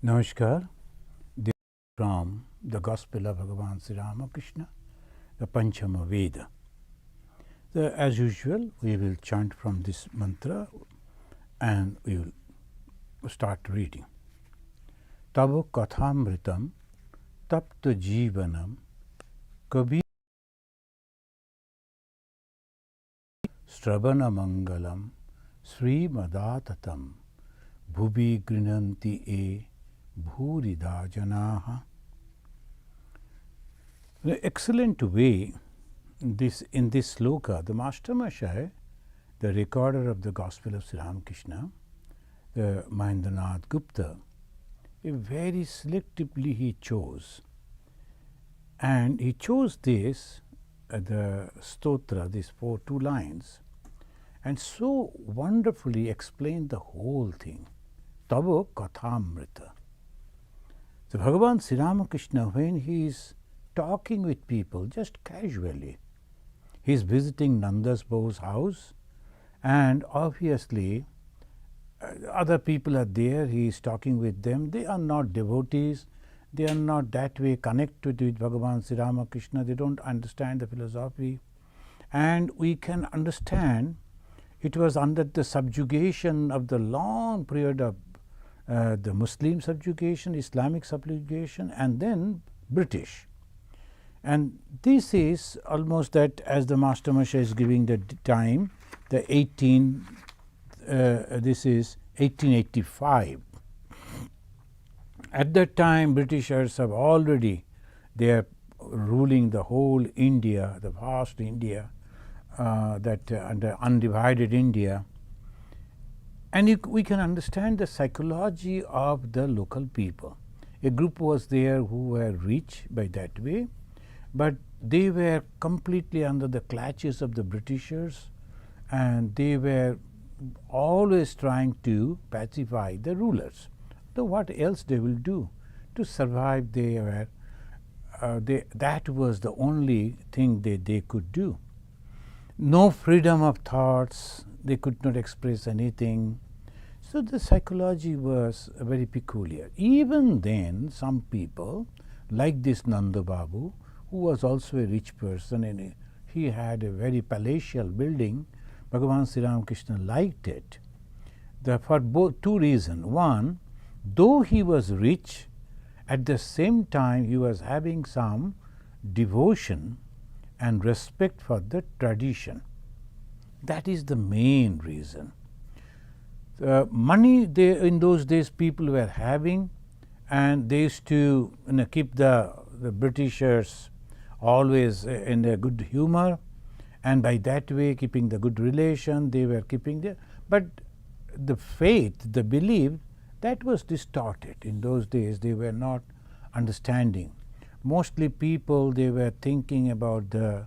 Namaskar. This is from the Gospel of Bhagavan Sri Ramakrishna, the Panchama Veda. As usual, we will chant from this mantra and we will start reading. Tavo kathamritam tapta jivanam kabhi stravana mangalam sri madatatam bhubi grinanti e bhurida janaha. The excellent way in this sloka, the Master Mashai, the recorder of the Gospel of Sri Ramakrishna, the Mahendranath Gupta, very selectively he chose. And he chose this, the stotra, these two lines, and so wonderfully explained the whole thing. Tavo kathamrita. So Bhagavan Sri Ramakrishna, when he is talking with people just casually, he is visiting Nandas Bahu's house, and obviously other people are there, he is talking with them. They are not devotees, they are not that way connected with Bhagavan Sri Ramakrishna, they don't understand the philosophy. And we can understand it was under the subjugation of the long period of the Muslim subjugation, Islamic subjugation, and then British. And this is almost that, as the Master Masha is giving the time, the this is 1885. At that time, Britishers have already, they are ruling the whole India, the vast India, under undivided India. And we can understand the psychology of the local people. A group was there who were rich by that way, but they were completely under the clutches of the Britishers, and they were always trying to pacify the rulers. So what else they will do to survive? They were that was the only thing they could do. No freedom of thoughts, they could not express anything. So the psychology was very peculiar. Even then, some people, like this Nanda Babu, who was also a rich person, and he had a very palatial building, Bhagavan Sri Ramakrishna liked it. For both two reasons. One, though he was rich, at the same time he was having some devotion and respect for the tradition. That is the main reason. Money in those days people were having, and they used to keep the Britishers always in a good humor, and by that way keeping the good relation, they were keeping the, but the faith, the belief, that was distorted. In those days they were not understanding. Mostly people, they were thinking about the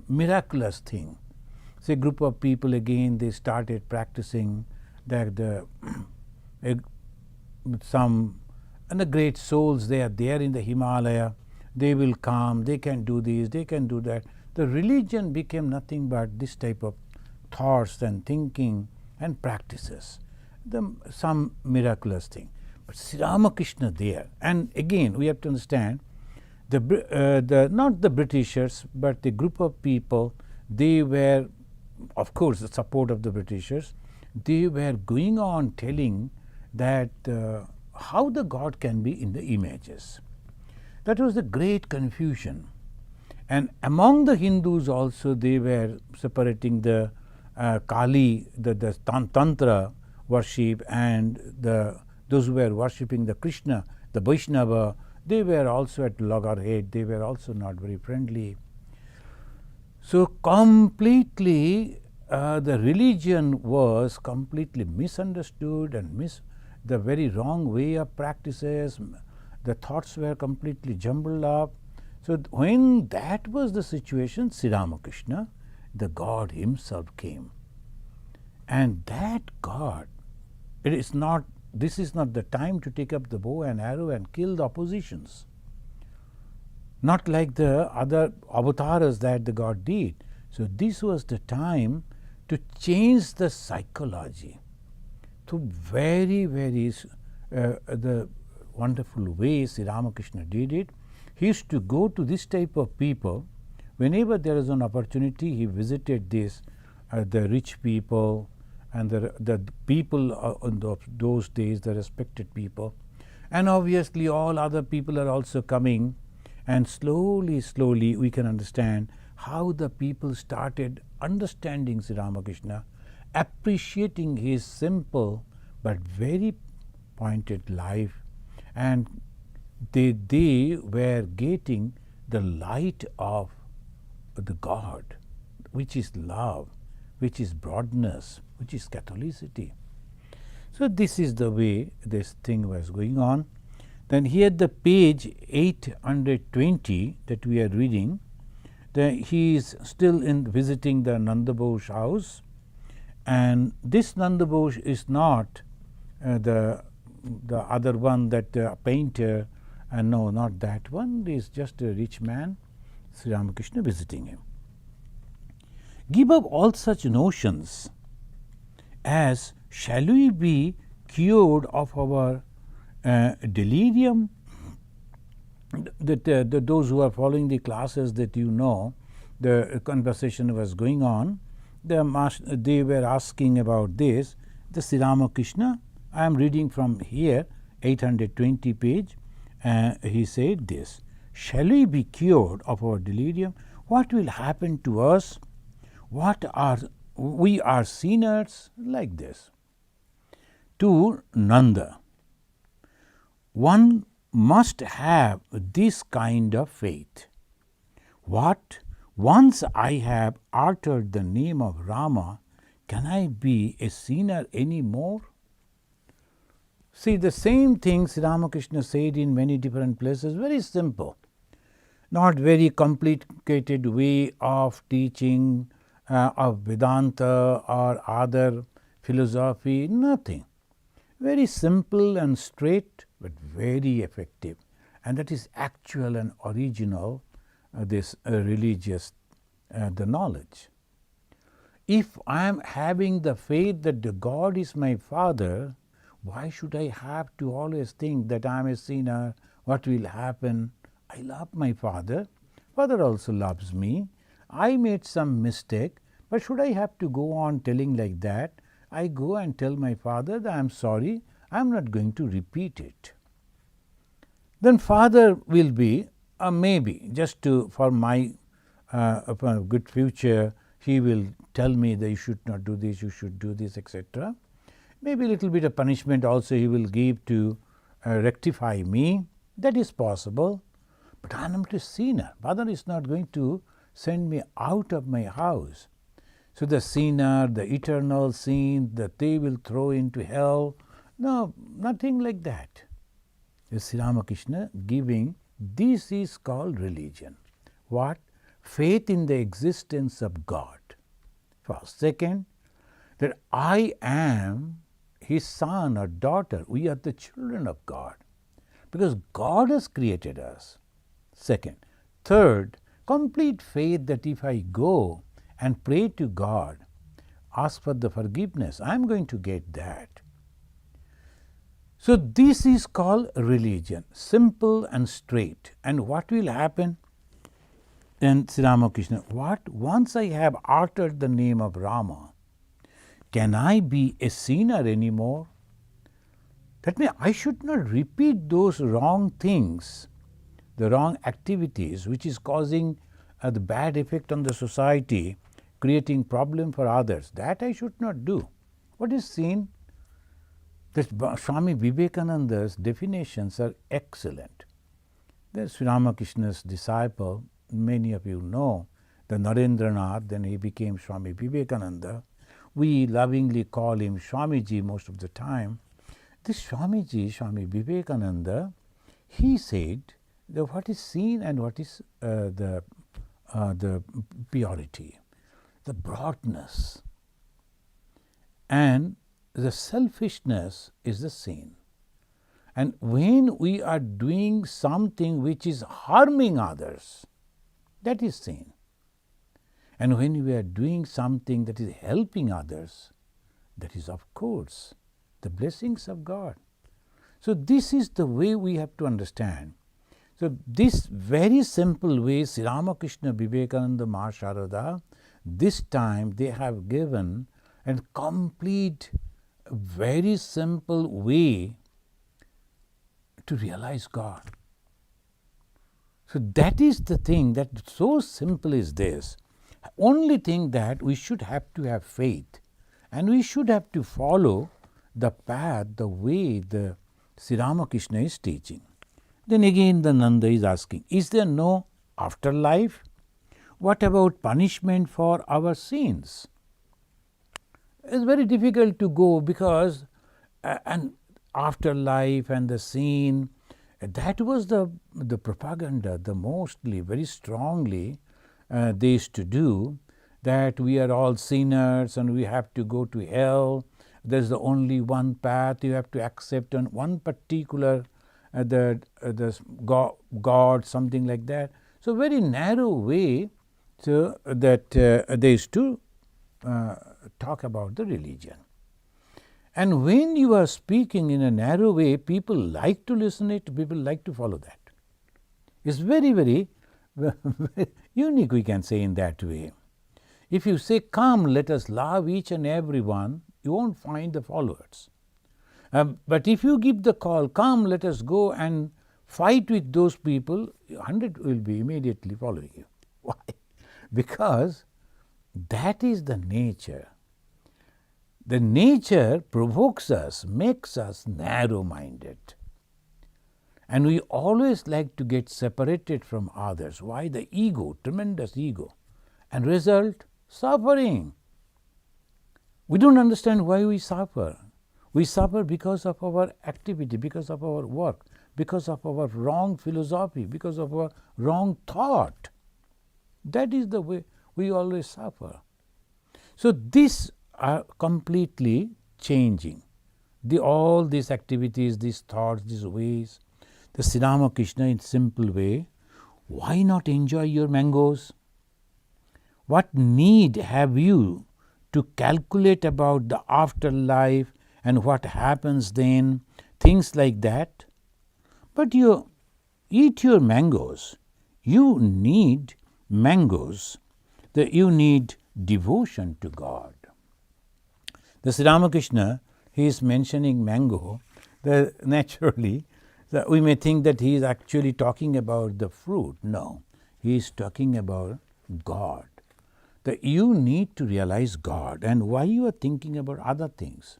miraculous thing. Say, group of people again, they started practicing that some and the great souls, they are there in the Himalaya, they will come, they can do this, they can do that. The religion became nothing but this type of thoughts and thinking and practices, some miraculous thing. But Sri Ramakrishna there, and again we have to understand not the Britishers, but the group of people, they were, of course, the support of the Britishers, they were going on telling that how the God can be in the images. That was the great confusion. And among the Hindus also, they were separating the Kali, the Tantra worship, and those who were worshipping the Krishna, the Vaishnava, they were also at loggerhead, they were also not very friendly. So completely the religion was completely misunderstood, and the very wrong way of practices, the thoughts were completely jumbled up. So when that was the situation, Sri Ramakrishna, the God himself came. And that God, this is not the time to take up the bow and arrow and kill the oppositions. Not like the other avatars that the God did. So this was the time to change the psychology, So very, very the wonderful way Sri Ramakrishna did it. He used to go to this type of people. Whenever there is an opportunity, he visited this, the rich people and the people in those days, the respected people. And obviously all other people are also coming, and slowly, slowly we can understand how the people started understanding Sri Ramakrishna, appreciating his simple but very pointed life, and they were getting the light of the God, which is love, which is broadness, which is Catholicity. So this is the way this thing was going on. Then here the page 820 that we are reading, he is still visiting the Nanda Bosch house, and this Nanda Bosch is not the other one, that painter, and no, not that one. He is just a rich man, Sri Ramakrishna visiting him. Give up all such notions as, shall we be cured of our delirium? That those who are following the classes, that you know, the conversation was going on. They were asking about this. The Sri Ramakrishna, I am reading from here, 820 page. He said this: shall we be cured of our delirium? What will happen to us? We are sinners, like this. To Nanda, one must have this kind of faith. What? Once I have uttered the name of Rama, can I be a sinner any more? See, the same thing Sri Ramakrishna said in many different places, very simple, not very complicated way of teaching of Vedanta or other philosophy, nothing. Very simple and straight, but very effective. And that is actual and original, this religious, the knowledge. If I am having the faith that the God is my Father, why should I have to always think that I am a sinner? What will happen? I love my Father. Father also loves me. I made some mistake, but should I have to go on telling like that? I go and tell my Father that I am sorry, I am not going to repeat it. Then Father will be, maybe, just for my good future, he will tell me that you should not do this, you should do this, etc. Maybe a little bit of punishment also he will give to rectify me. That is possible. But I am not a sinner. Father is not going to send me out of my house. So the sinner, the eternal sin, that they will throw into hell, no, nothing like that. Sri Ramakrishna giving, this is called religion. What? Faith in the existence of God. First. Second, that I am his son or daughter. We are the children of God, because God has created us. Second. Third, complete faith that if I go and pray to God, ask for the forgiveness, I am going to get that. So this is called religion, simple and straight. And what will happen? Then Sri Ramakrishna, what? Once I have uttered the name of Rama, can I be a sinner anymore? That means I should not repeat those wrong things, the wrong activities, which is causing the bad effect on the society, creating problem for others. That I should not do. What is sin? That Swami Vivekananda's definitions are excellent. There's Sri Ramakrishna's disciple, many of you know, the Narendranath, then he became Swami Vivekananda. We lovingly call him Swamiji most of the time. This Swamiji, Swami Vivekananda, he said that what is sin and what is the purity, the broadness, and the selfishness is the sin. And when we are doing something which is harming others, that is sin. And when we are doing something that is helping others, that is of course the blessings of God. So this is the way we have to understand. So this very simple way, Sri Ramakrishna, Vivekananda, Ma Sharada, this time they have given a complete, very simple way to realize God. So that is the thing, that so simple is this. Only thing that we should have to have faith, and we should have to follow the path, the way the Sri Ramakrishna is teaching. Then again the Nanda is asking, is there no afterlife? What about punishment for our sins? It's very difficult to go because an afterlife and the sin, that was the propaganda, the mostly, very strongly they used to do, that we are all sinners and we have to go to hell. There's the only one path you have to accept on one particular God, something like that. So very narrow way, so that they used to talk about the religion. And when you are speaking in a narrow way, people like to listen it, people like to follow that. It's very, very unique, we can say, in that way. If you say, come, let us love each and every one, you won't find the followers. But if you give the call, come, let us go and fight with those people, 100 will be immediately following you. Why? Because that is the nature. The nature provokes us, makes us narrow-minded. And we always like to get separated from others. Why? The ego, tremendous ego. And result, suffering. We don't understand why we suffer. We suffer because of our activity, because of our work, because of our wrong philosophy, because of our wrong thought. That is the way we always suffer. So these are completely changing. All these activities, these thoughts, these ways. The Sri Ramakrishna in simple way, why not enjoy your mangoes? What need have you to calculate about the afterlife and what happens then, things like that? But you eat your mangoes. You need mangoes. You need devotion to God. The Sri Ramakrishna, he is mentioning mango. Naturally, we may think that he is actually talking about the fruit. No, he is talking about God. That you need to realize God, and why you are thinking about other things.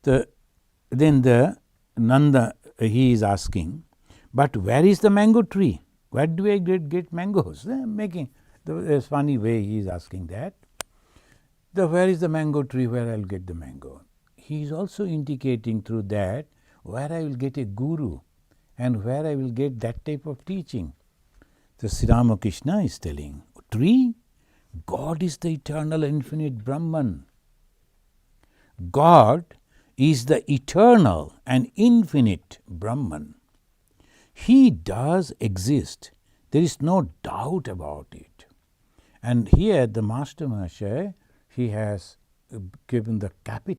Then the Nanda, he is asking, but where is the mango tree? Where do I get mangoes? Making the funny way he is asking that. Where is the mango tree, where I will get the mango? He is also indicating through that where I will get a guru and where I will get that type of teaching. The Sri Ramakrishna is telling, tree, God is the eternal infinite Brahman. God is the eternal and infinite Brahman. He does exist. There is no doubt about it. And here the Master Mahasaya, he has given the capital.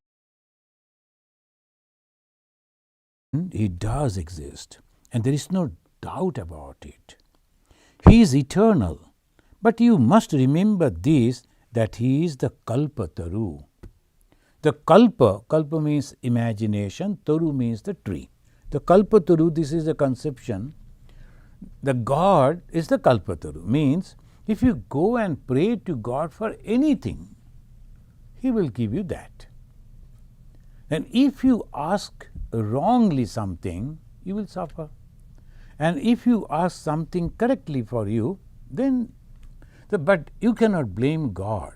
He does exist, and there is no doubt about it. He is eternal, but you must remember this, that he is the Kalpataru. The kalpa means imagination, taru means the tree. The Kalpataru, this is a conception. The God is the Kalpataru, means if you go and pray to God for anything, he will give you that. And if you ask wrongly something, you will suffer. And if you ask something correctly for you, then, but you cannot blame God.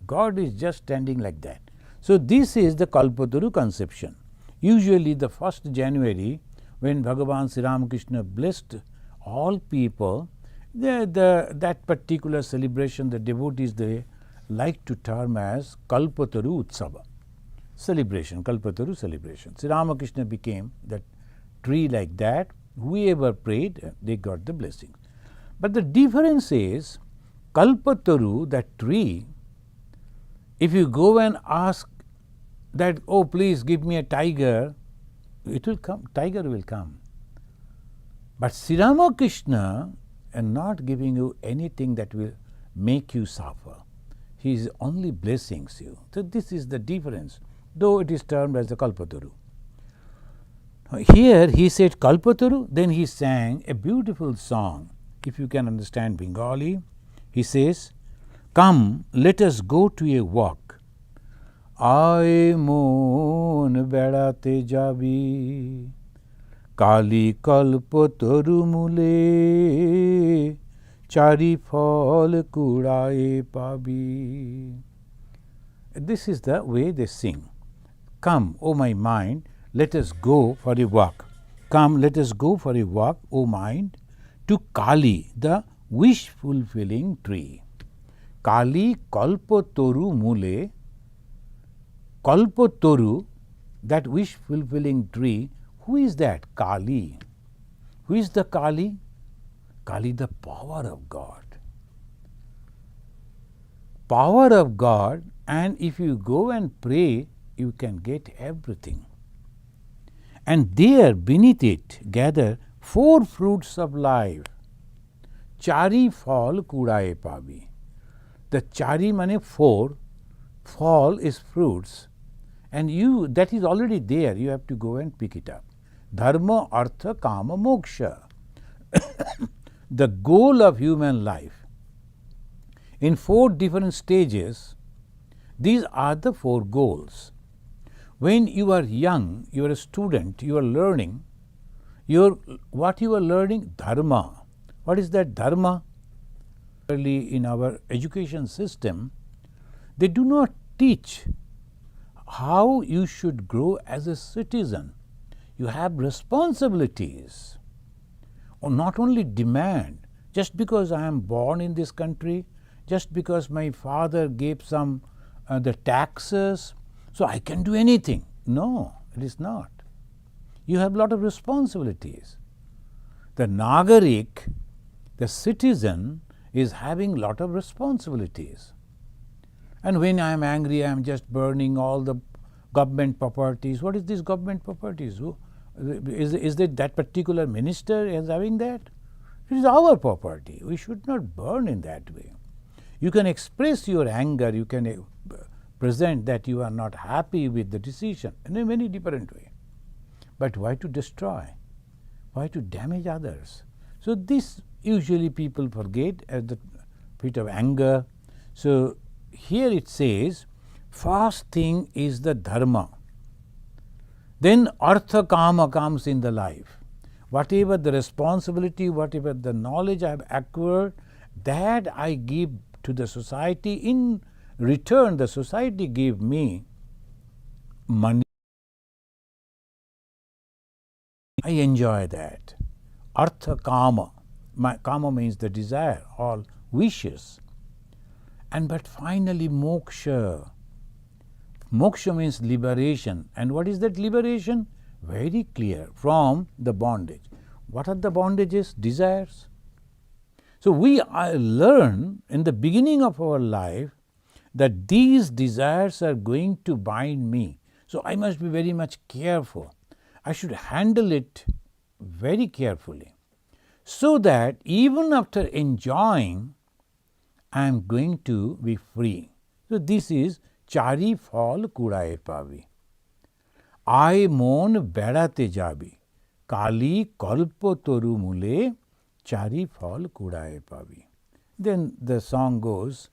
God is just standing like that. So this is the Kalpataru conception. Usually the 1st January, when Bhagavan Sri Ramakrishna blessed all people, that particular celebration, the devotees, they like to term as Kalpataru Utsava. Celebration, Kalpataru celebration. Sri Ramakrishna became that tree like that. Whoever prayed, they got the blessings. But the difference is, Kalpataru, that tree, if you go and ask that, oh please give me a tiger, it will come, tiger will come. But Sri Ramakrishna is not giving you anything that will make you suffer. He is only blessings you. So this is the difference, though it is termed as the Kalpataru. Here he said Kalpataru, then he sang a beautiful song. If you can understand Bengali, he says, come, let us go to a walk. Aye mon bedate jabi, Kali kalpataru mule, chari phal kudaye pabi. This is the way they sing. Come, O my mind, let us go for a walk. Come, let us go for a walk, O mind, to Kali, the wish-fulfilling tree. Kali kalpataru mule, kalpataru, that wish-fulfilling tree. Who is that? Kali. Who is the Kali? Kali, the power of God. Power of God, and if you go and pray, you can get everything. And there beneath it gather 4 fruits of life. Chari phal kudaye pabi. The chari means 4, phal is fruits, and you, that is already there, you have to go and pick it up. Dharma, artha, kama, moksha. The goal of human life. In 4 different stages, these are the 4 goals. When you are young, you are a student, you are learning, what you are learning? Dharma. What is that dharma? Early in our education system, they do not teach how you should grow as a citizen. You have responsibilities, or not only demand. Just because I am born in this country, just because my father gave some the taxes, so I can do anything. No, it is not. You have a lot of responsibilities. The Nagarik, the citizen, is having a lot of responsibilities. And when I am angry, I am just burning all the government properties. What is this government properties? Is it that particular minister is having that? It is our property. We should not burn in that way. You can express your anger, you can present that you are not happy with the decision in a many different way. But why to destroy? Why to damage others? So this usually people forget at the bit of anger. So here it says, first thing is the dharma. Then artha kama comes in the life. Whatever the responsibility, whatever the knowledge I have acquired, that I give to the society. In return, the society gave me money. I enjoy that. Artha kama. Kama means the desire, all wishes. But finally moksha. Moksha means liberation. And what is that liberation? Very clear, from the bondage. What are the bondages? Desires. So we learn in the beginning of our life that these desires are going to bind me. So I must be very much careful. I should handle it very carefully, so that even after enjoying, I am going to be free. So this is chari phal kudaye pabi. I mon bedate jabi. Kali kalpataru mule, chari phal kudaye pabi. Then the song goes,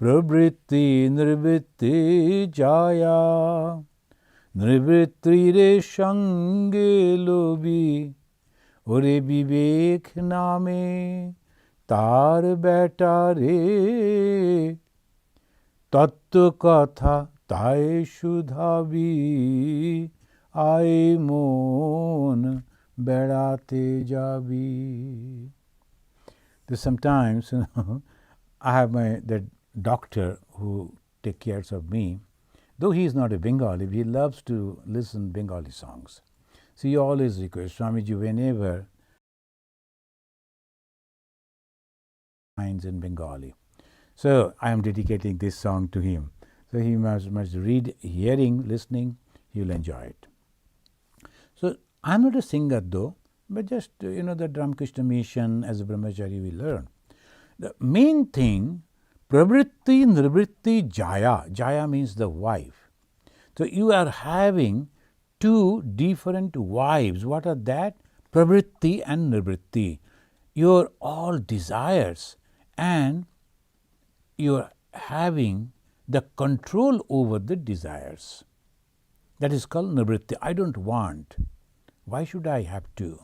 Pravritti nirvitti jaya, nirvitti re shange lobi, ore vivek name, tar beta re, tattva katha taye shudhavi, I mon bedate jabi. Sometimes, I have the doctor who takes care of me. Though he is not a Bengali, he loves to listen Bengali songs. So he always requests, Swamiji, whenever lines in Bengali. So I am dedicating this song to him. So he must read, hearing, listening, he will enjoy it. So I am not a singer though, but just the Ramakrishna mission as a brahmachari we learn. The main thing, pravritti, nivritti, jaya. Jaya means the wife. So you are having two different wives. What are that? Pravritti and nivritti. Your all desires, and you are having the control over the desires. That is called nivritti. I don't want. Why should I have to?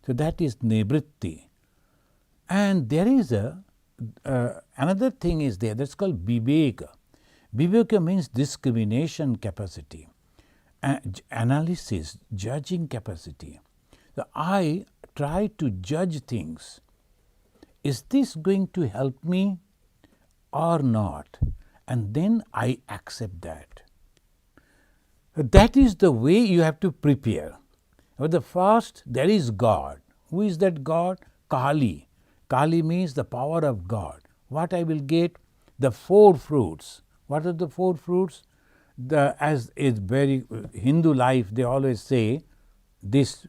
So that is nivritti. And there is another thing is there, that's called viveka. Viveka means discrimination capacity, analysis, judging capacity. So I try to judge things. Is this going to help me or not? And then I accept that. That is the way you have to prepare. But the first, there is God. Who is that God? Kali. Kali means the power of God. What I will get? The four fruits. What are the four fruits? As is very Hindu life, they always say this.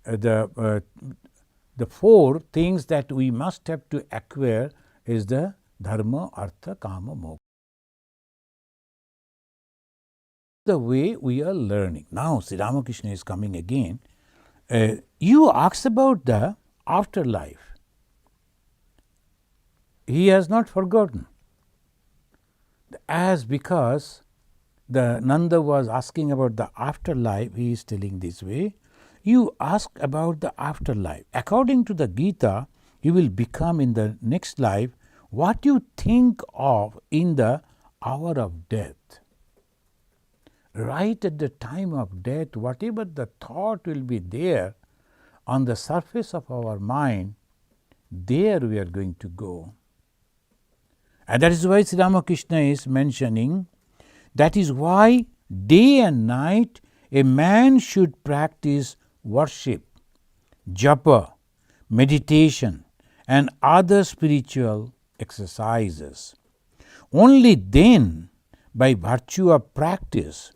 The four things that we must have to acquire is the dharma, artha, kama, moksha. The way we are learning. Now Sri Ramakrishna is coming again. You asked about the afterlife. He has not forgotten. As because the Nanda was asking about the afterlife, he is telling this way. You ask about the afterlife. According to the Gita, you will become in the next life what you think of in the hour of death. Right at the time of death, whatever the thought will be there on the surface of our mind, there we are going to go. And that is why Sri Ramakrishna is mentioning, that is why day and night a man should practice worship, japa, meditation and other spiritual exercises. Only then, by virtue of practice,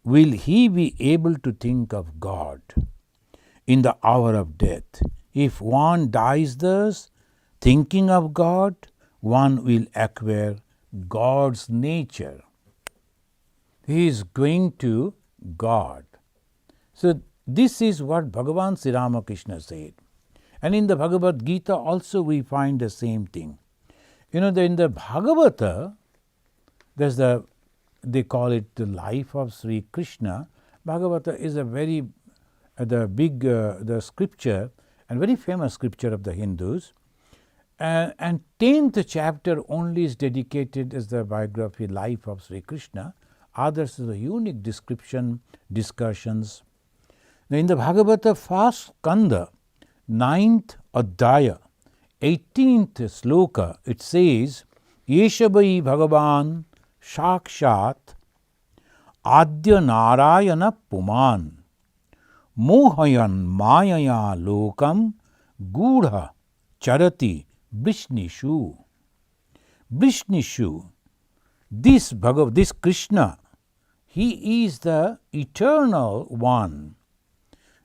will he be able to think of God in the hour of death. If one dies thus, thinking of God, one will acquire God's nature. He is going to God. So this is what Bhagavan Sri Ramakrishna said. And in the Bhagavad Gita also we find the same thing. In the Bhagavata, there's they call it the life of Sri Krishna. Bhagavata is a very big scripture and very famous scripture of the Hindus. And 10th chapter only is dedicated as the biography life of Sri Krishna. Others is a unique description, discussions. Now in the Bhagavata first skanda, 9th adhyaya, 18th sloka, it says, Yeshabai Bhagavan Shakshat Adya Narayana Puman Mohayan Mayaya Lokam Gudha Charati Vrishnishu. Vrishnishu, this Krishna, he is the eternal one.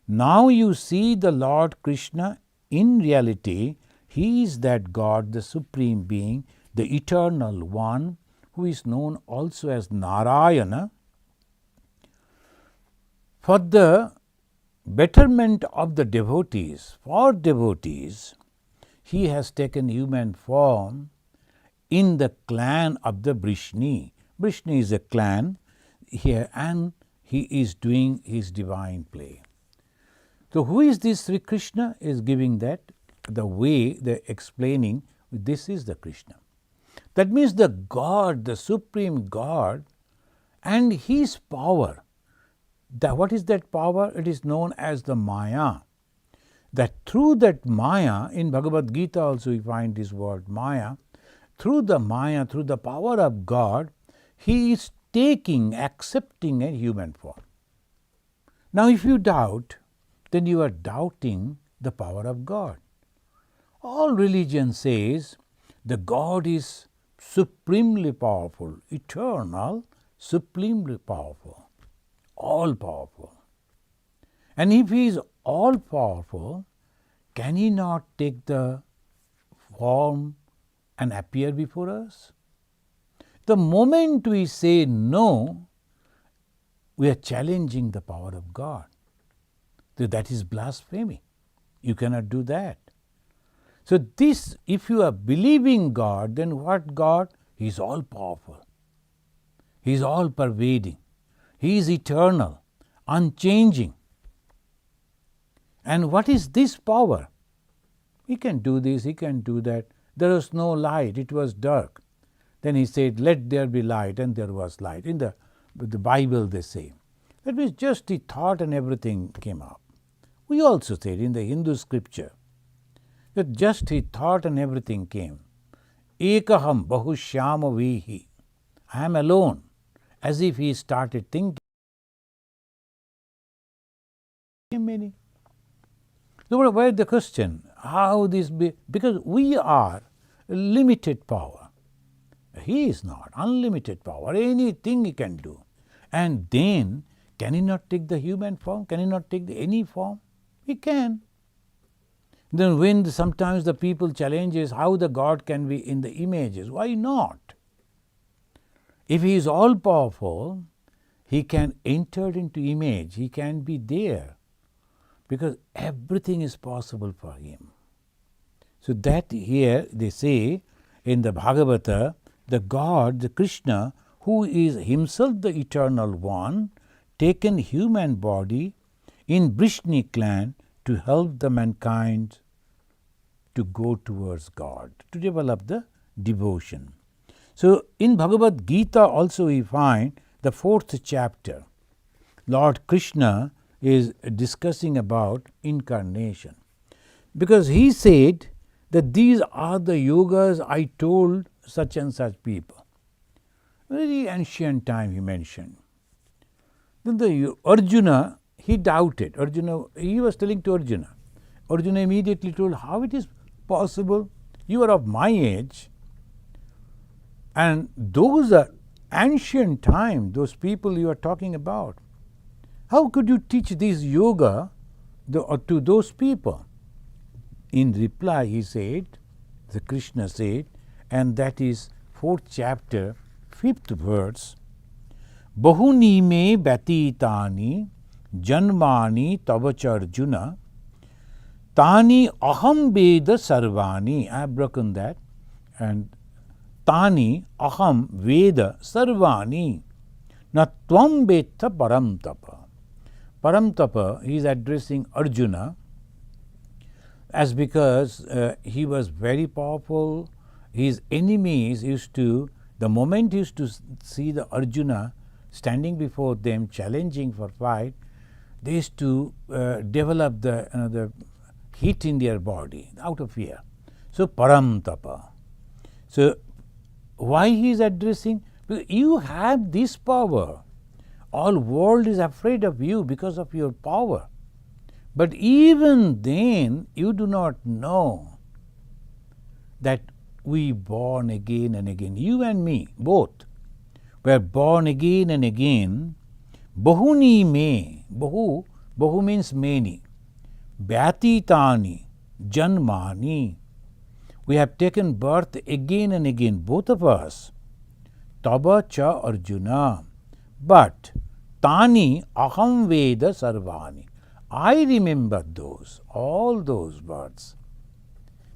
Now you see the Lord Krishna, in reality, he is that God, the Supreme Being, the Eternal One, who is known also as Narayana. For the betterment of the devotees, for devotees, he has taken human form in the clan of the Vrishni. Vrishni is a clan here, and he is doing his divine play. So who is this Sri Krishna? Is giving that the way they're explaining, this is the Krishna. That means the God, the Supreme God, and his power. What is that power? It is known as the Maya. That through that Maya, in Bhagavad Gita also we find this word Maya, through the Maya, through the power of God, he is accepting a human form. Now if you doubt, then you are doubting the power of God. All religion says the God is supremely powerful, eternal, supremely powerful, all powerful. And if he is all powerful, can he not take the form and appear before us? The moment we say no, we are challenging the power of God. So that is blasphemy. You cannot do that. So this, if you are believing God, then what God? He is all powerful. He is all pervading. He is eternal, unchanging. And what is this power? He can do this, he can do that. There was no light, it was dark. Then he said, let there be light, and there was light. In the Bible they say. That means just the thought and everything came up. We also said in the Hindu scripture that just he thought and everything came. Ekaham bahushyama vihi. I am alone. As if he started thinking. Many. So why the question? How this be? Because we are limited power. He is not. Unlimited power. Anything he can do. And then, can he not take the human form? Can he not take any form? He can. Then when sometimes the people challenges how the God can be in the images, why not? If he is all powerful, he can enter into image, he can be there, because everything is possible for him. So that here they say in the Bhagavata, the God, the Krishna, who is himself the eternal one, taken human body in Brishni clan to help the mankind to go towards God, to develop the devotion. So in Bhagavad Gita also we find the 4th chapter, Lord Krishna is discussing about incarnation. Because he said that these are the yogas I told such and such people. Very ancient time he mentioned. Then the Arjuna, he doubted. Arjuna, he was telling to Arjuna. Arjuna immediately told, how it is possible? You are of my age. And those are ancient time, those people you are talking about. How could you teach this yoga to those people? In reply, he said, the Krishna said, and that is 4th chapter, 5th verse, Bahuni me batitani janmani tavacharjuna tani aham veda sarvani. I have broken that. And Tani aham veda sarvani na tvam vetta param tapa. Param tapa, he is addressing Arjuna as because he was very powerful. His enemies used to, the moment he used to see the Arjuna standing before them, challenging for fight, they used to develop the heat in their body out of fear. So param tapa. So why he is addressing? Because you have this power. All world is afraid of you because of your power. But even then, you do not know that we born again and again. You and me, both, were born again and again. Bahuni me. Bahu means many. Vyatitani janmani. We have taken birth again and again, both of us. Taba cha Arjuna. But tani aham veda sarvani. I remember those, all those births.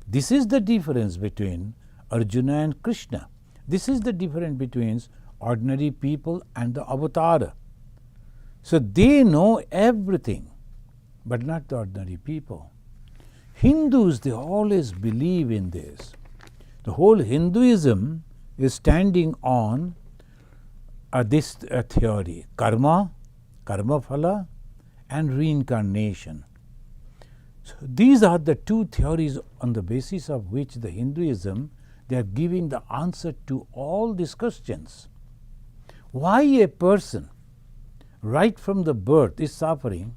This is the difference between Arjuna and Krishna. This is the difference between ordinary people and the avatar. So they know everything, but not the ordinary people. Hindus, they always believe in this. The whole Hinduism is standing on this theory, karma, karma phala, and reincarnation. So these are the two theories on the basis of which the Hinduism, they are giving the answer to all these questions. Why a person right from the birth is suffering,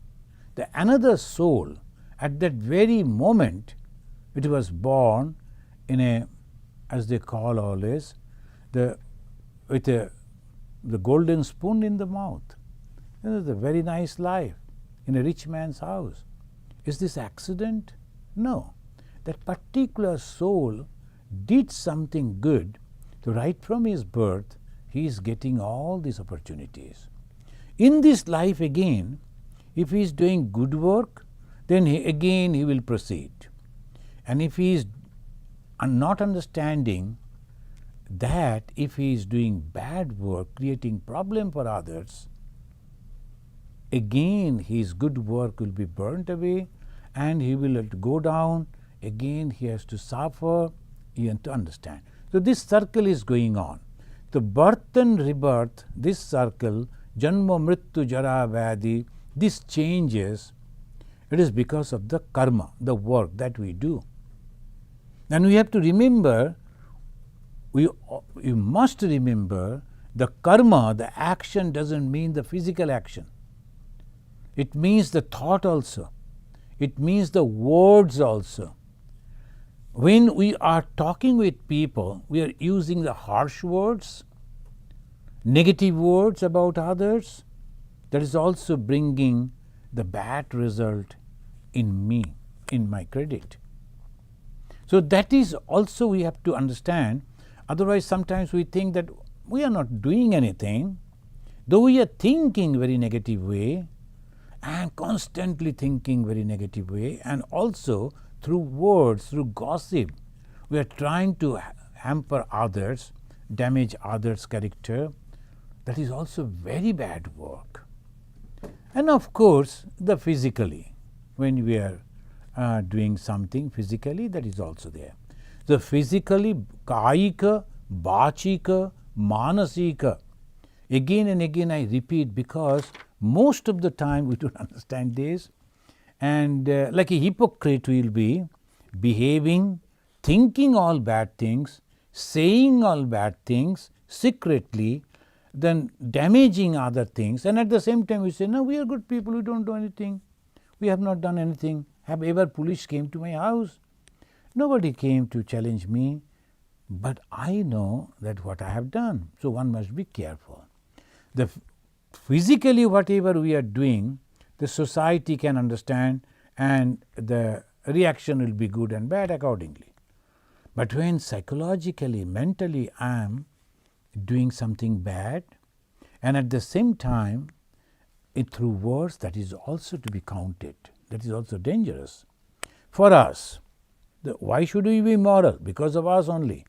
the another soul at that very moment it was born in a, as they call always, the golden spoon in the mouth. It's a very nice life in a rich man's house. Is this accident? No. That particular soul did something good, so right from his birth he is getting all these opportunities. In this life again, if he is doing good work, then he will proceed. And if he is not understanding that if he is doing bad work, creating problem for others, again his good work will be burnt away and he will have to go down, again he has to suffer, he has to understand. So this circle is going on. The birth and rebirth, this circle, Janma Mrityu Jara Vyadhi, this changes. It is because of the karma, the work that we do. And we have to remember, you must remember, the karma, the action doesn't mean the physical action. It means the thought also. It means the words also. When we are talking with people, we are using the harsh words, negative words about others. That is also bringing the bad result in me, in my credit. So that is also we have to understand. Otherwise, sometimes we think that we are not doing anything, though we are thinking very negative way and constantly thinking very negative way, and also through words, through gossip, we are trying to hamper others, damage others' character. That is also very bad work. And of course, the physically, when we are doing something physically, that is also there. The physically, kayika, bachika, manasika. Again and again I repeat, because most of the time we don't understand this, and like a hypocrite we will be behaving, thinking all bad things, saying all bad things secretly, then damaging other things, and at the same time we say, no, we are good people, we don't do anything, we have not done anything. Have ever police came to my house? Nobody came to challenge me, but I know that what I have done, so one must be careful. Physically whatever we are doing, the society can understand and the reaction will be good and bad accordingly. But when psychologically, mentally I am doing something bad, and at the same time through words, that is also to be counted. That is also dangerous for us. Why should we be moral? Because of us only.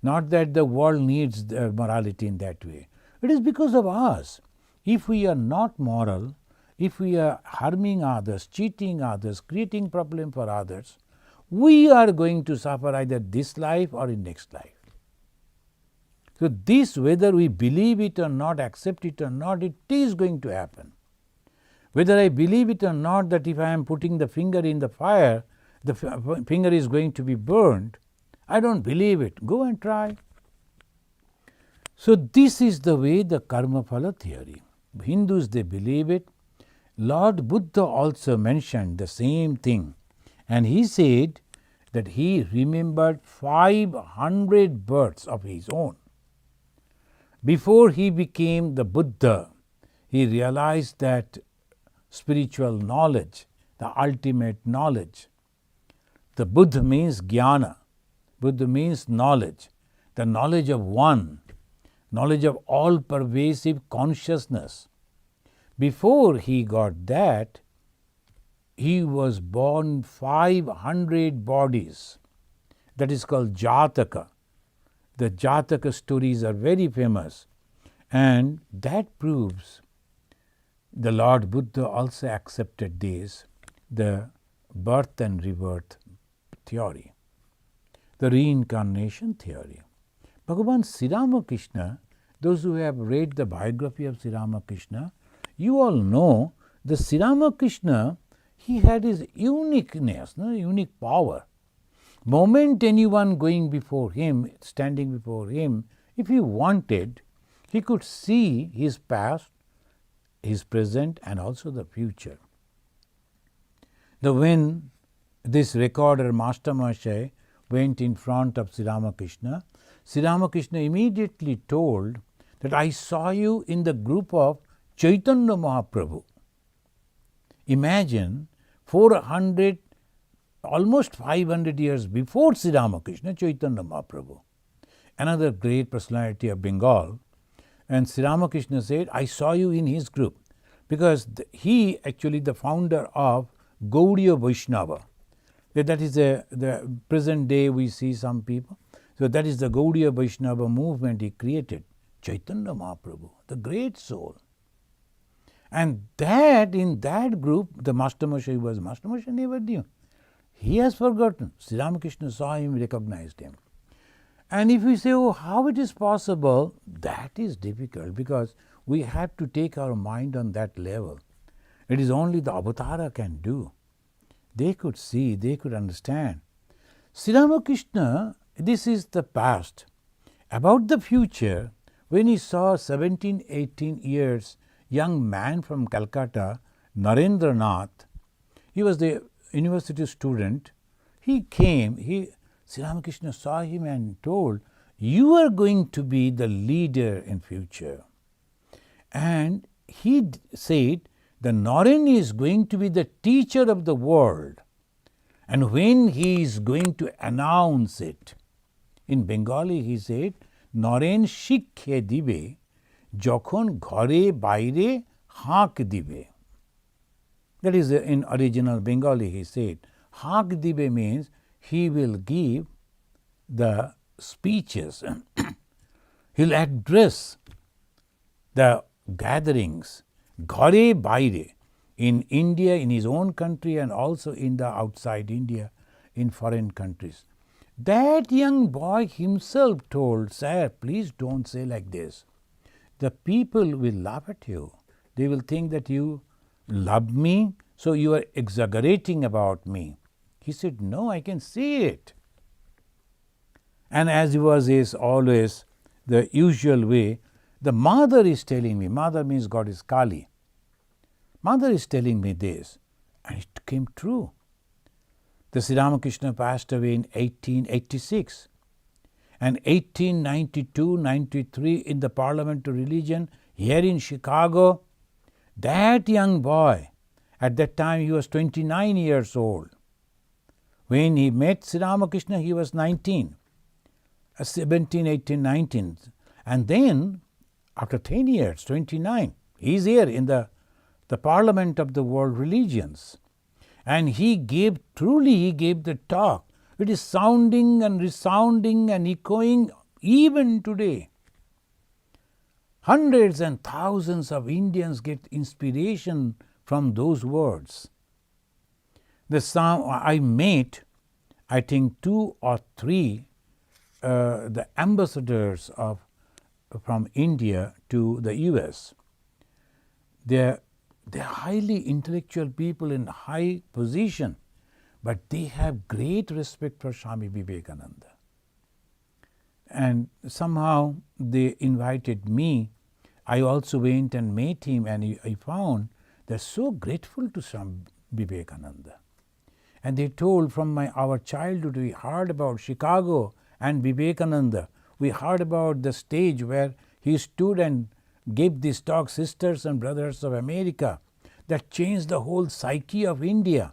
Not that the world needs the morality in that way. It is because of us. If we are not moral, if we are harming others, cheating others, creating problem for others, we are going to suffer either this life or in next life. So this, whether we believe it or not, accept it or not, it is going to happen. Whether I believe it or not that if I am putting the finger in the fire, the finger is going to be burned, I don't believe it. Go and try. So this is the way the karma phala theory. Hindus, they believe it. Lord Buddha also mentioned the same thing, and he said that he remembered 500 births of his own. Before he became the Buddha, he realized that spiritual knowledge, the ultimate knowledge. The Buddha means jnana. Buddha means knowledge, the knowledge of one, knowledge of all pervasive consciousness. Before he got that, he was born 500 bodies. That is called Jataka. The Jataka stories are very famous, and that proves the Lord Buddha also accepted this, the birth and rebirth theory, the reincarnation theory. Bhagavan Sri Ramakrishna, those who have read the biography of Sri Ramakrishna, you all know the Sri Ramakrishna, he had his uniqueness, unique power. Moment anyone going before him, standing before him, if he wanted, he could see his past, his present, and also the future. When this recorder, Master Mahasaya, went in front of Sri Ramakrishna, Sri Ramakrishna immediately told that I saw you in the group of Chaitanya Mahaprabhu. Imagine 400, almost 500 years before Sri Ramakrishna, Chaitanya Mahaprabhu, another great personality of Bengal. And Sri Ramakrishna said, I saw you in his group, because he actually the founder of Gaudiya Vaishnava. That is the present day we see some people. So that is the Gaudiya Vaishnava movement he created. Chaitanya Mahaprabhu, the great soul. And that in that group, the Mastermasha was Mastermasha never knew. He has forgotten. Sri Ramakrishna saw him, recognized him. And if we say, oh, how it is possible, that is difficult, because we have to take our mind on that level. It is only the Avatara can do. They could see, they could understand. Sri Ramakrishna, this is the past. About the future, when he saw 17, 18 years young man from Calcutta, Narendranath, he was the university student, he came, Sri Ramakrishna saw him and told, you are going to be the leader in future. And he said, the Naren is going to be the teacher of the world. And when he is going to announce it, in Bengali he said, Naren শিক্ষে দিবে যখন ঘরে বাইরে হাঁক দিবে. That is in original Bengali he said. হাঁক দিবে means he will give the speeches, he'll address the gatherings, ঘরে বাইরে, in India, in his own country, and also in the outside India, in foreign countries. That young boy himself told, sir, please don't say like this. The people will laugh at you. They will think that you love me, so you are exaggerating about me. He said, no, I can see it. And as was is always the usual way, the mother is telling me, mother means goddess Kali. Mother is telling me this, and it came true. The Sri Ramakrishna passed away in 1886. And 1892-93 in the Parliament of Religion here in Chicago, that young boy, at that time he was 29 years old. When he met Sri Ramakrishna, he was 19, 17, 18, 19. And then, after 10 years, 29, he is here in the Parliament of the World Religions. And he gave the talk. It is sounding and resounding and echoing even today. Hundreds and thousands of Indians get inspiration from those words. I met, I think, 2 or 3 the ambassadors from India to the US. They're highly intellectual people in high position, but they have great respect for Swami Vivekananda. And somehow they invited me. I also went and met him, and I found they're so grateful to Swami Vivekananda. And they told, from our childhood we heard about Chicago and Vivekananda. We heard about the stage where he stood and gave this talk, Sisters and Brothers of America, that changed the whole psyche of India.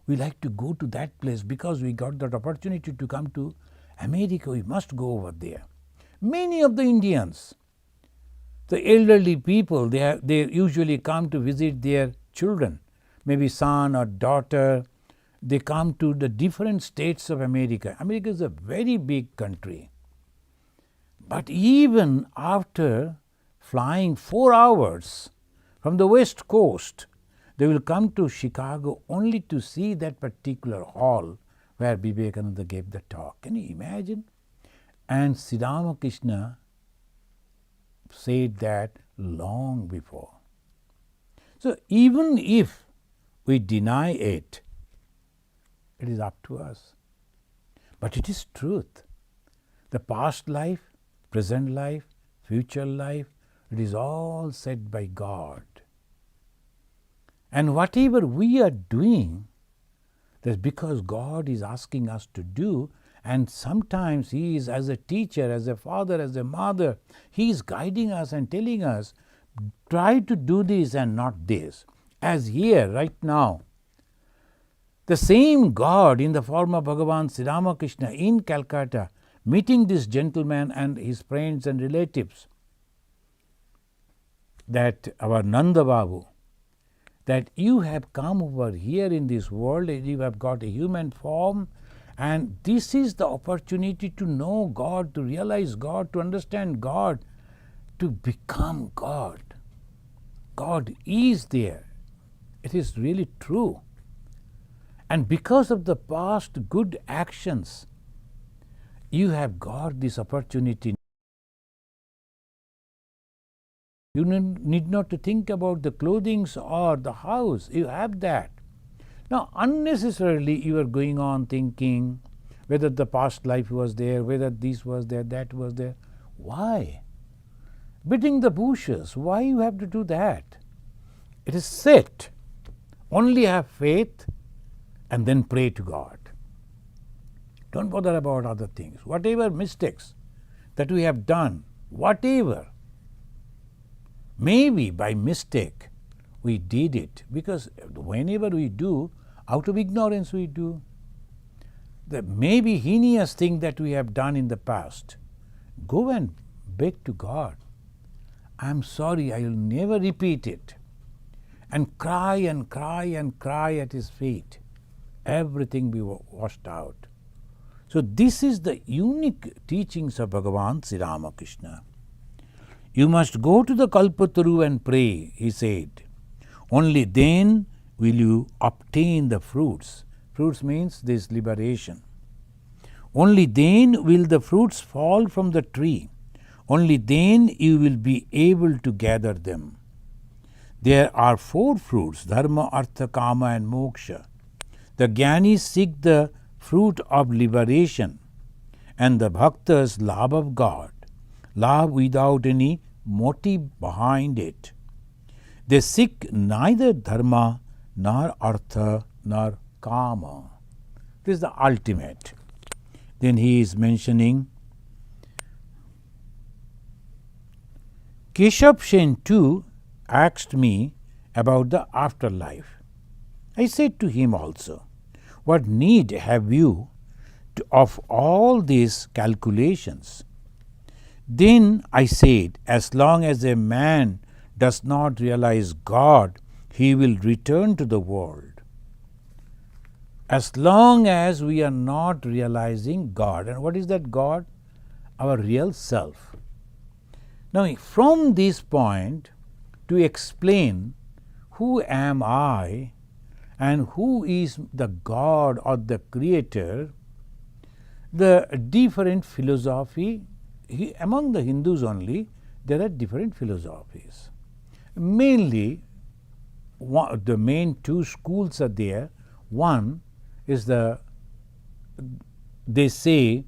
We like to go to that place because we got that opportunity to come to America. We must go over there. Many of the Indians, the elderly people, they usually come to visit their children, maybe son or daughter. They come to the different states of America. America is a very big country. But even after flying 4 hours from the West Coast, they will come to Chicago only to see that particular hall where Vivekananda gave the talk. Can you imagine? And Sri Ramakrishna said that long before. So even if we deny it, it is up to us. But it is truth. The past life, present life, future life, it is all said by God. And whatever we are doing, that's because God is asking us to do, And sometimes He is, as a teacher, as a father, as a mother, He is guiding us and telling us, try to do this and not this. As here, right now, the same God in the form of Bhagavan Sri Ramakrishna in Calcutta, meeting this gentleman and his friends and relatives, that our Nanda Babu, that you have come over here in this world, you have got a human form, and this is the opportunity to know God, to realize God, to understand God, to become God. God is there. It is really true. And because of the past good actions, you have got this opportunity. You need not to think about the clothing or the house. You have that. Now, unnecessarily you are going on thinking whether the past life was there, whether this was there, that was there. Why? Beating the bushes. Why you have to do that? It is set. Only have faith and then pray to God. Don't bother about other things. Whatever mistakes that we have done, whatever, maybe by mistake we did it, because whenever we do, out of ignorance we do. The maybe heinous thing that we have done in the past, go and beg to God. I am sorry, I will never repeat it. And cry and cry and cry at His feet. Everything be washed out. So this is the unique teachings of Bhagavan Sri Ramakrishna. You must go to the Kalpataru and pray, he said. Only then will you obtain the fruits. Fruits means this liberation. Only then will the fruits fall from the tree. Only then you will be able to gather them. There are 4 fruits, dharma, artha, kama and moksha. The jnanis seek the fruit of liberation, and the bhaktas love of God, love without any motive behind it. They seek neither dharma nor artha nor kama. This is the ultimate. Then he is mentioning Keshav Sen too asked me about the afterlife. I said to him also, what need have you of all these calculations? Then I said, as long as a man does not realize God, he will return to the world. As long as we are not realizing God. And what is that God? Our real self. Now, from this point, to explain who am I and who is the God or the Creator, the different philosophy, among the Hindus only, there are different philosophies. Mainly, the main 2 schools are there. One is they say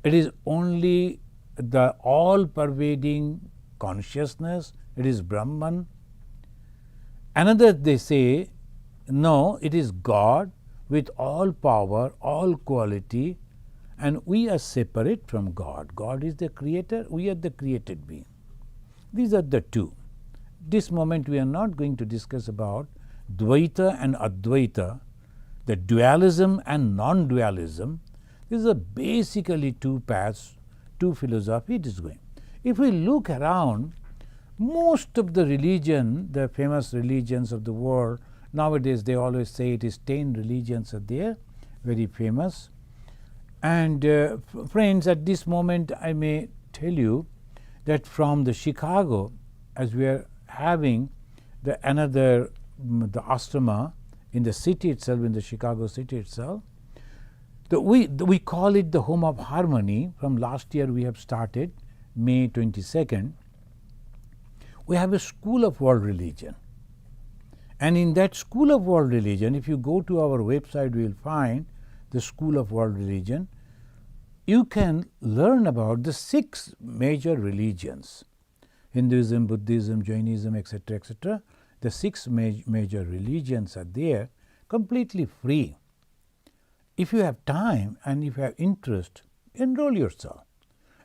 it is only the all-pervading consciousness, it is Brahman. Another they say, no, it is God with all power, all quality, and we are separate from God. God is the creator, we are the created being. These are the 2. This moment we are not going to discuss about Dvaita and Advaita, the dualism and non-dualism. These are basically 2 paths, 2 philosophy it is going. If we look around, most of the religion, the famous religions of the world, nowadays they always say it is 10 religions are there, very famous. And friends, at this moment I may tell you that from the Chicago, as we are having the ashrama in the city itself, in the Chicago city itself, we call it the Home of Harmony. From last year we have started, May 22nd. We have a School of World Religion. And in that School of World Religion, if you go to our website, you will find the School of World Religion. You can learn about the 6 major religions, Hinduism, Buddhism, Jainism, etc., etc. The 6 major religions are there, completely free. if you have time and if you have interest, enroll yourself.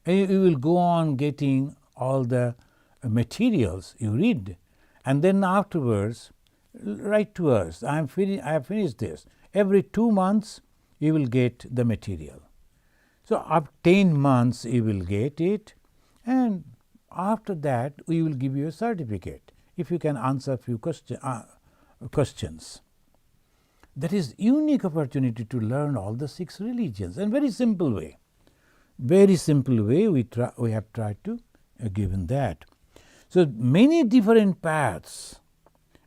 And you will go on getting all the materials you read, and then afterwards write to us, I have finished this. Every 2 months you will get the material. So after 10 months you will get it, and after that we will give you a certificate if you can answer a few questions. That is unique opportunity to learn all the 6 religions, and very simple way. Very simple way we have tried to given that. So many different paths,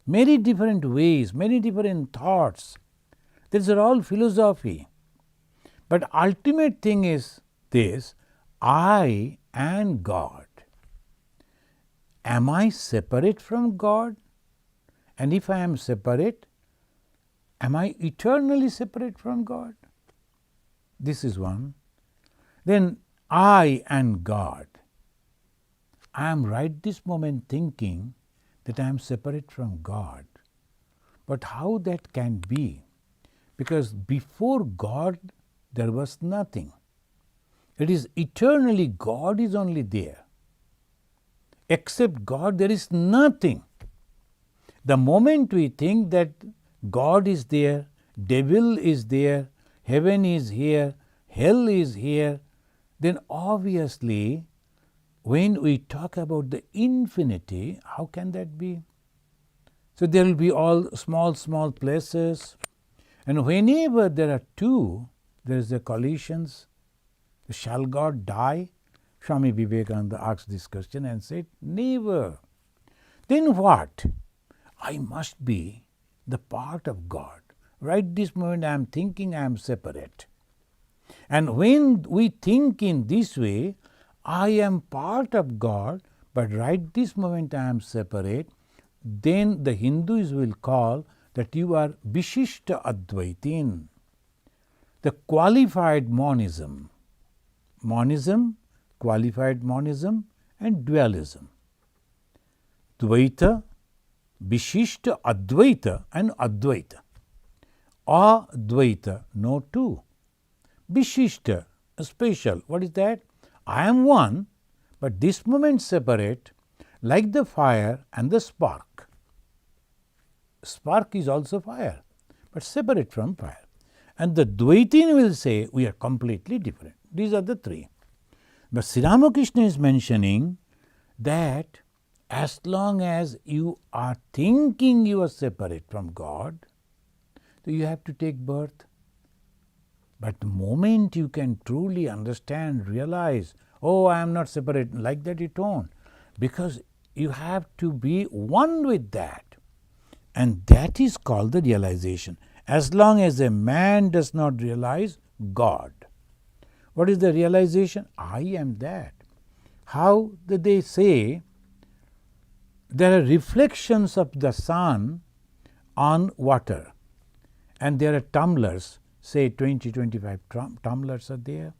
many different ways, many different thoughts. These are all philosophy. But ultimate thing is this: I and God. Am I separate from God? And if I am separate, am I eternally separate from God? This is one. Then I and God. I am right this moment thinking that I am separate from God. But how that can be? Because before God there was nothing. It is eternally God is only there. Except God there is nothing. The moment we think that God is there, devil is there, heaven is here, hell is here, then obviously when we talk about the infinity, how can that be? So there will be all small places, and whenever there are two, there is a collisions. Shall God die? Swami Vivekananda asked this question and said, never. Then what? I must be the part of God. Right this moment I am thinking I am separate. And when we think in this way, I am part of God, but right this moment I am separate, then the Hindus will call that you are Vishishta Advaitin, the qualified monism. Monism, qualified monism, and dualism. Dvaita, Vishishta, Advaita, and Advaita. Advaita, no two. Vishishta, special. What is that? I am one, but this moment separate, like the fire and the spark. Spark is also fire, but separate from fire. And the Dvaitin will say we are completely different. These are the three. But Sri Ramakrishna is mentioning that as long as you are thinking you are separate from God, so you have to take birth. But the moment you can truly understand, realize, oh, I am not separate, like that you don't. Because you have to be one with that. And that is called the realization. As long as a man does not realize God. What is the realization? I am that. How do they say there are reflections of the sun on water, and there are tumblers, say 20-25 tumblers are there,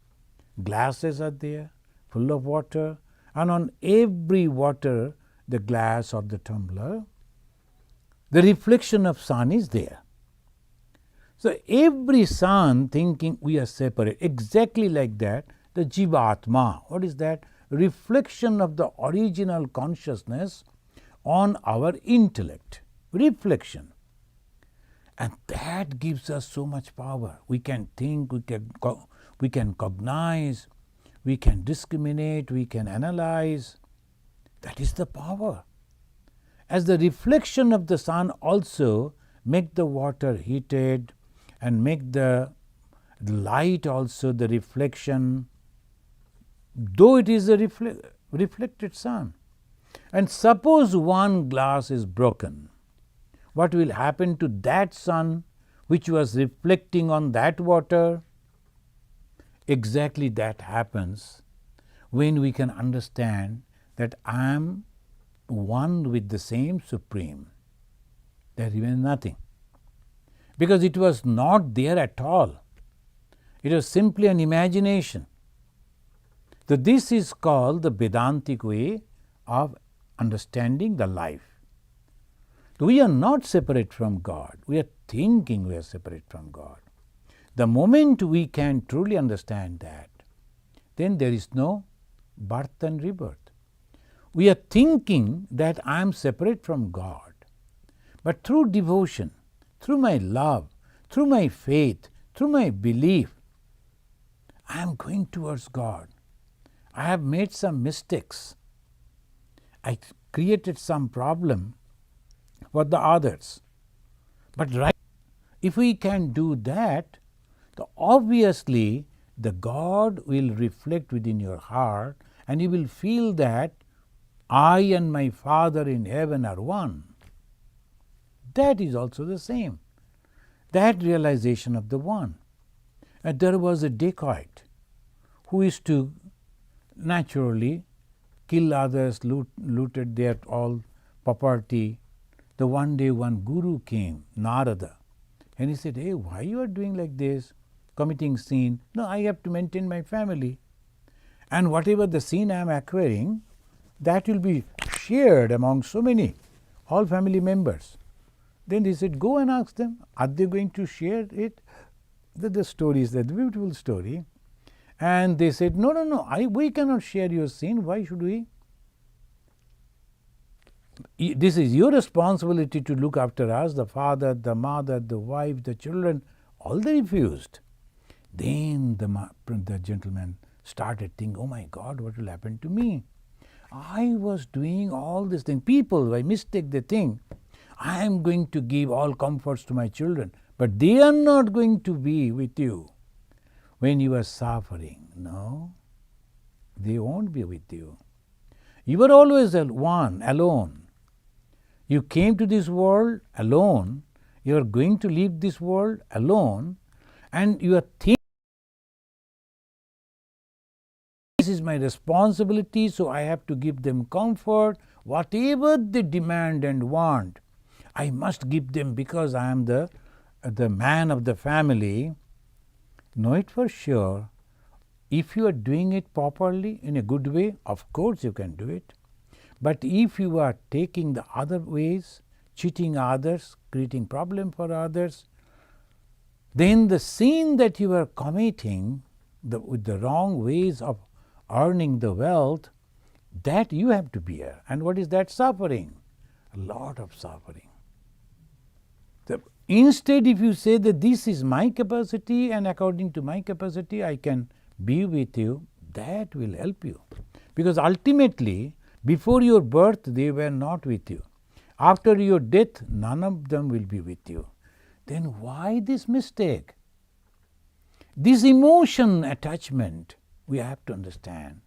glasses are there, full of water, and on every water, the glass or the tumbler, the reflection of sun is there. So every sun thinking we are separate, exactly like that, the Jivatma, what is that? Reflection of the original consciousness on our intellect, reflection. And that gives us so much power. We can think, we can cognize, we can discriminate, we can analyze. That is the power. As the reflection of the sun also make the water heated and make the light also the reflection, though it is a reflected sun. And suppose one glass is broken, what will happen to that sun which was reflecting on that water? Exactly that happens when we can understand that I am one with the same Supreme. There remains nothing. Because it was not there at all. It was simply an imagination. So this is called the Vedantic way of understanding the life. We are not separate from God. We are thinking we are separate from God. The moment we can truly understand that, then there is no birth and rebirth. We are thinking that I am separate from God. But through devotion, through my love, through my faith, through my belief, I am going towards God. I have made some mistakes. I created some problem for the others. But right, if we can do that, then obviously the God will reflect within your heart, and you will feel that I and my Father in heaven are one. That is also the same. That realization of the one. And there was a dacoit who used to naturally kill others, looted their all property. The one day one guru came, Narada, and he said, "Hey, why you are doing like this, committing sin?" "No, I have to maintain my family. And whatever the sin I am acquiring, that will be shared among so many, all family members." Then he said, "Go and ask them, are they going to share it?" The story is a beautiful story. And they said, "No, no, no, we cannot share your sin. Why should we? This is your responsibility to look after us, the father, the mother, the wife, the children." All they refused. Then the gentleman started thinking, "Oh my God, what will happen to me? I was doing all these things. People, by mistake, they think I am going to give all comforts to my children, but they are not going to be with you when you are suffering." No, they won't be with you. You are always one, alone. You came to this world alone. You are going to leave this world alone, and you are thinking, "This is my responsibility, so I have to give them comfort. Whatever they demand and want, I must give them because I am the man of the family." Know it for sure. If you are doing it properly, in a good way, of course you can do it. But if you are taking the other ways, cheating others, creating problem for others, then the sin that you are committing with the wrong ways of earning the wealth, that you have to bear. And what is that? Suffering. A lot of suffering. Instead, if you say that this is my capacity and according to my capacity I can be with you, that will help you. Because ultimately, before your birth they were not with you. After your death, none of them will be with you. Then why this mistake? This emotion attachment we have to understand.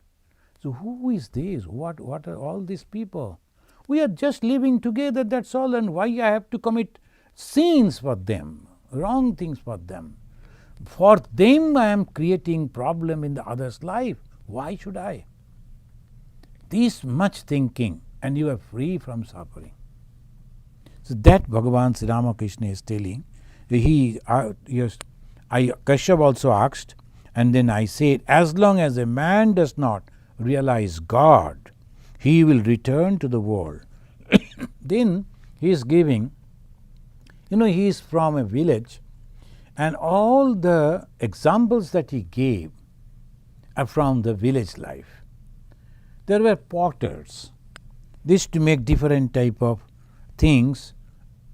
So who is this? What are all these people? We are just living together, that's all. And why I have to commit sins for them, wrong things for them? For them I am creating problem in the other's life. Why should I? This much thinking and you are free from suffering. So that Bhagavan Sri Ramakrishna is telling. Kashyap also asked, and then I said, as long as a man does not realize God, he will return to the world. Then he is giving, he is from a village, and all the examples that he gave are from the village life. There were potters. They used to make different type of things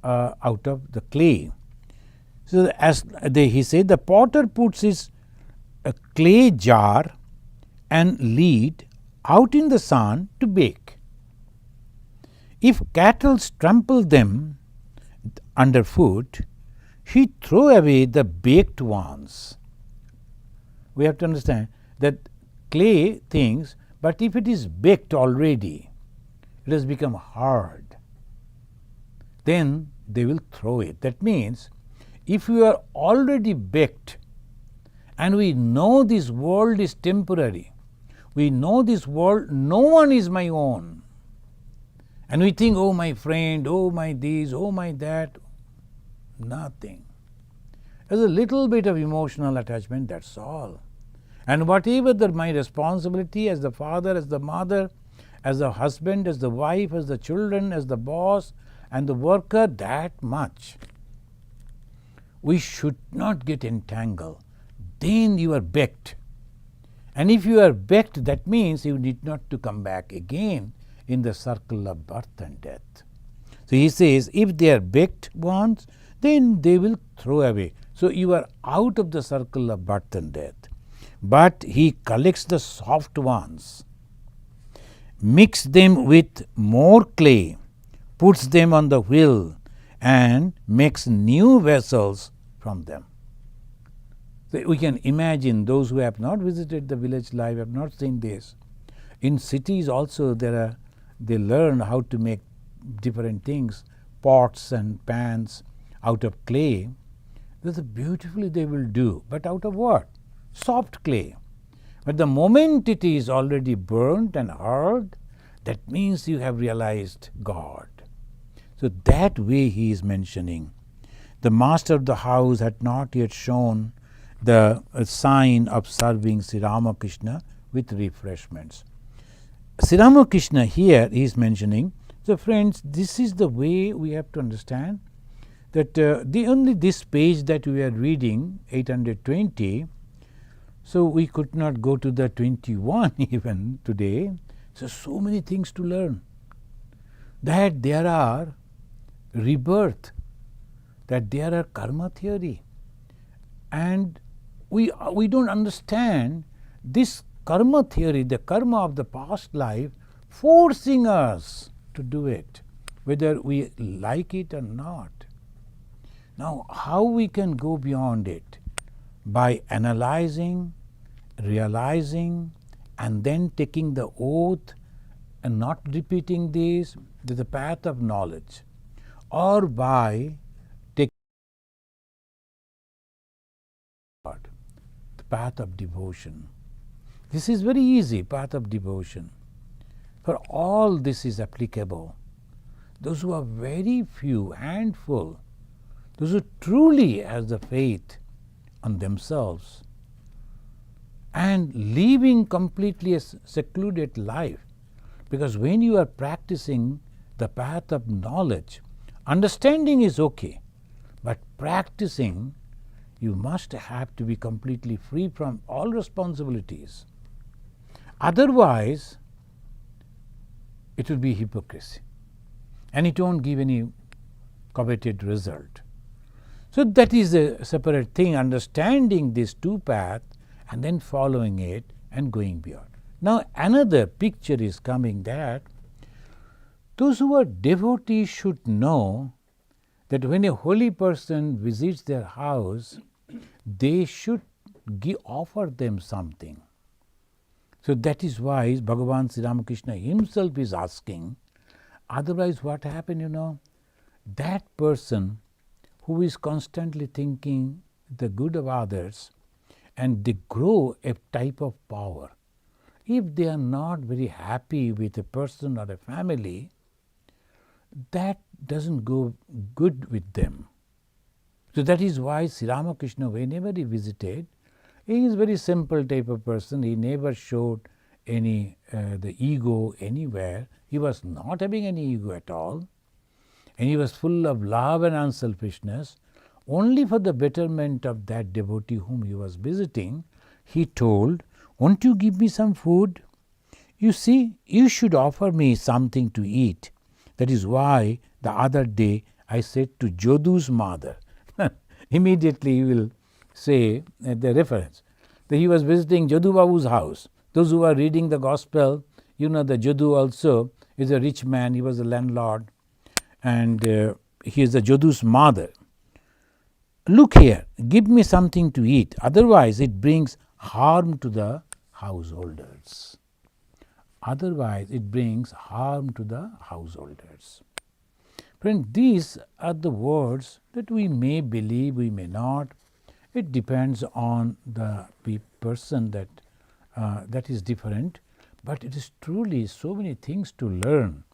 out of the clay. So he said, the potter puts his clay jar and lid out in the sun to bake. If cattle trample them underfoot, he throw away the baked ones. We have to understand that clay things, but if it is baked already, it has become hard, then they will throw it. That means, if you are already baked and we know this world is temporary, we know this world, no one is my own, and we think, oh my friend, oh my this, oh my that, nothing. There's a little bit of emotional attachment, that's all. And whatever my responsibility as the father, as the mother, as the husband, as the wife, as the children, as the boss and the worker, that much. we should not get entangled. Then you are begged. And if you are begged, that means you need not to come back again in the circle of birth and death. So he says, if they are begged once, then they will throw away. So you are out of the circle of birth and death. But he collects the soft ones, mix them with more clay, puts them on the wheel, and makes new vessels from them. So we can imagine those who have not visited the village life, have not seen this. In cities also they learn how to make different things, pots and pans out of clay. This is beautifully they will do, but out of what? Soft clay. But the moment it is already burnt and hard, that means you have realized God. So that way he is mentioning. The master of the house had not yet shown the sign of serving Sri Ramakrishna with refreshments. Sri Ramakrishna here is mentioning, so friends, this is the way we have to understand that only this page that we are reading, 820, so we could not go to the 21 even today. So many things to learn. That there are rebirth, that there are karma theory. And we don't understand this karma theory, the karma of the past life, forcing us to do it, whether we like it or not. Now, how we can go beyond it? By analyzing, realizing, and then taking the oath and not repeating this, the path of knowledge, or by taking the path of devotion. This is very easy, path of devotion. For all this is applicable. Those who are very few, handful, those who truly has the faith on themselves and living completely a secluded life. Because when you are practicing the path of knowledge, understanding is okay, but practicing, you must have to be completely free from all responsibilities. Otherwise, it will be hypocrisy and it won't give any coveted result. So that is a separate thing, understanding these two paths and then following it and going beyond. Now another picture is coming, that those who are devotees should know that when a holy person visits their house, they should offer them something. So that is why Bhagavan Sri Ramakrishna himself is asking, otherwise what happens, that person who is constantly thinking the good of others and they grow a type of power. If they are not very happy with a person or a family, that doesn't go good with them. So that is why Sri Ramakrishna, whenever he visited, he is very simple type of person. He never showed any the ego anywhere. He was not having any ego at all. And he was full of love and unselfishness. Only for the betterment of that devotee whom he was visiting, he told, won't you give me some food? You see, you should offer me something to eat. That is why the other day I said to Jodu's mother, immediately you will say the reference, that he was visiting Jodu Babu's house. Those who are reading the gospel, the Jodu also is a rich man, he was a landlord, and he is the Jodu's mother. Look here, give me something to eat, otherwise it brings harm to the householders. Otherwise it brings harm to the householders. Friend, these are the words that we may believe, we may not. It depends on the person that is different, but it is truly so many things to learn.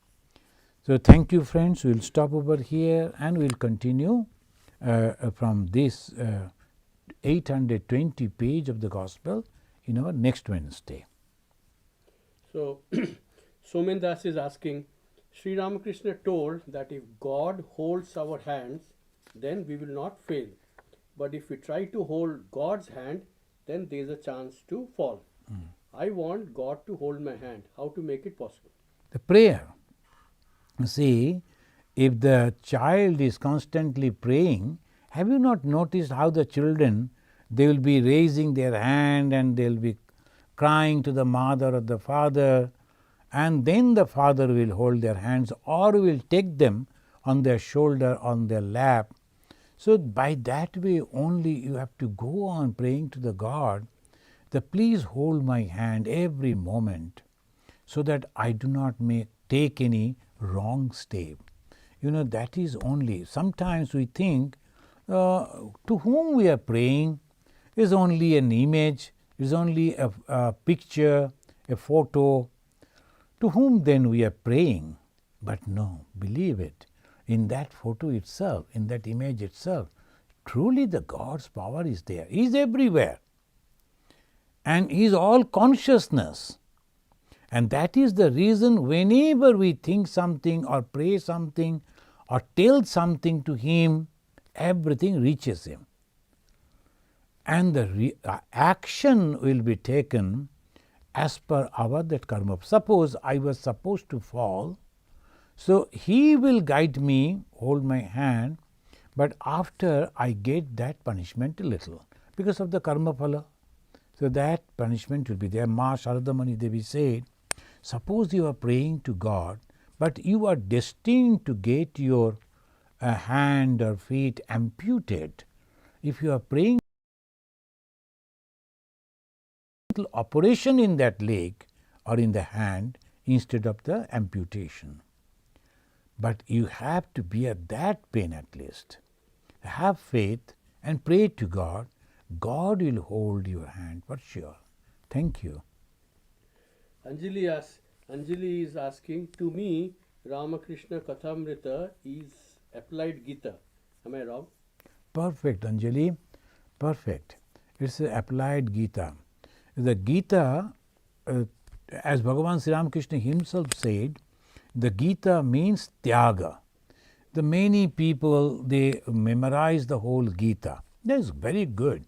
So thank you, friends. We will stop over here and we will continue from this 820 page of the Gospel in our next Wednesday. So, Somen Das is asking, Sri Ramakrishna told that if God holds our hands, then we will not fail. but if we try to hold God's hand, then there is a chance to fall. I want God to hold my hand. How to make it possible? The prayer. See, if the child is constantly praying, have you not noticed how the children, they will be raising their hand and they will be crying to the mother or the father, and then the father will hold their hands or will take them on their shoulder, on their lap. So by that way only you have to go on praying to the God that please hold my hand every moment so that I do not take any wrong step. That is only. Sometimes we think to whom we are praying is only an image, is only a picture, a photo. To whom then we are praying? But no, believe it, in that photo itself, in that image itself, truly the God's power is there. He is everywhere. And He is all consciousness. And that is the reason whenever we think something or pray something or tell something to Him, everything reaches Him. And the action will be taken as per our that karma. Suppose I was supposed to fall, so He will guide me, hold my hand, but after I get that punishment a little because of the karma phala. So that punishment will be there. Ma Sharadamani Devi said, suppose you are praying to God, but you are destined to get your hand or feet amputated. If you are praying operation in that leg or in the hand instead of the amputation. But you have to bear that pain at least. Have faith and pray to God. God will hold your hand for sure. Thank you. Anjali is asking, to me, Ramakrishna Kathamrita is applied Gita. Am I wrong? Perfect, Anjali. Perfect. It's an applied Gita. The Gita, as Bhagavan Sri Ramakrishna himself said, the Gita means Tyaga. The many people, they memorize the whole Gita. That is very good.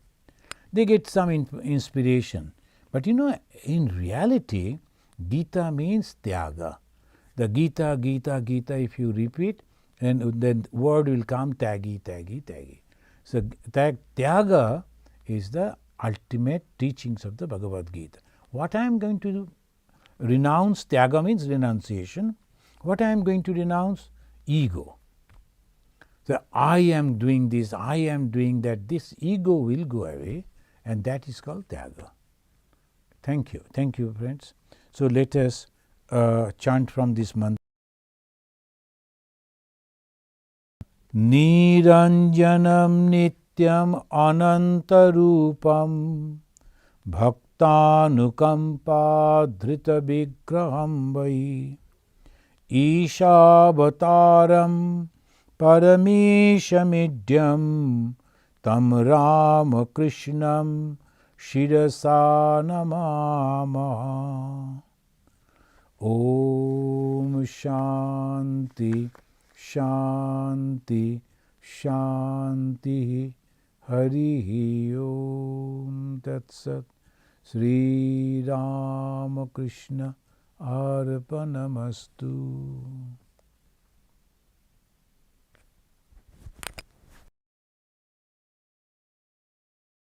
They get some inspiration. But in reality, Gita means Tyaga. The Gita, Gita, Gita, if you repeat, and then word will come Tyagi, Tyagi, Tyagi. So Tyaga is the ultimate teachings of the Bhagavad Gita. What I am going to do? Renounce, Tyaga means renunciation. What I am going to renounce? Ego. So I am doing this, I am doing that, this ego will go away, and that is called Tyaga. Thank you. Thank you, friends. So let us chant from this mantra. Niranjanam nityam anantarupam bhaktanukampa dhrita vigraham vai Ishavataram paramishamidyam tam Ramakrishnam shirasa namama. Om Shanti Shanti Shanti Harihi Om Tat Sat. Sri Ramakrishna Arpanamastu.